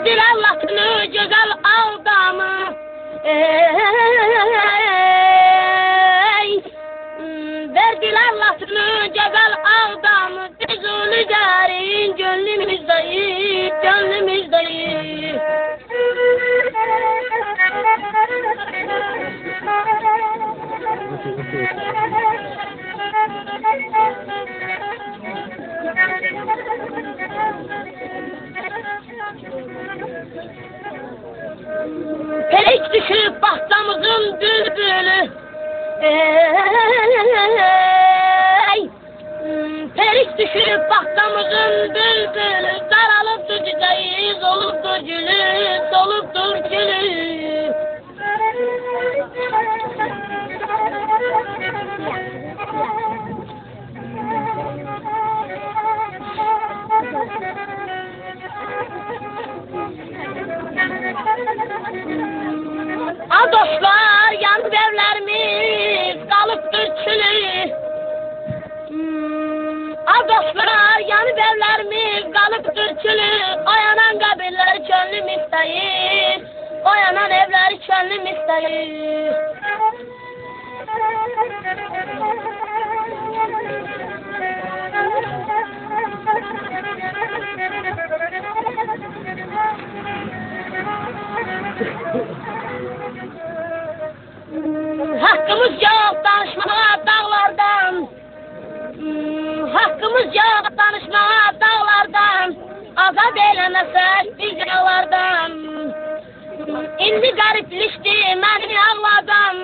Verdiler lafını güzel adamı. Verdiler lafını güzel adamı. Biz onu derin gönlümüzdeyiz, gönlümüzdeyiz. Felek düşüp bahçamızın bülbülü. Felek düşüp bahçamızın bülbülü. Sarılıptur çiçeği, soluptur gülü, soluptur gülü. A dostlar, yanıb evlərimiz qalıbdır çülü. A dostlar, yanıb evlərimiz qalıbdır çülü. Oyanan qəbirlər könlüm istəyir, oyanan evləri könlüm istəyir. Hakkımız yok danışmağa dağlardan. Hakkımız yok danışmağa dağlardan. Azad eylemesek biz yağlardan. İndi garipleşti məni ağladan.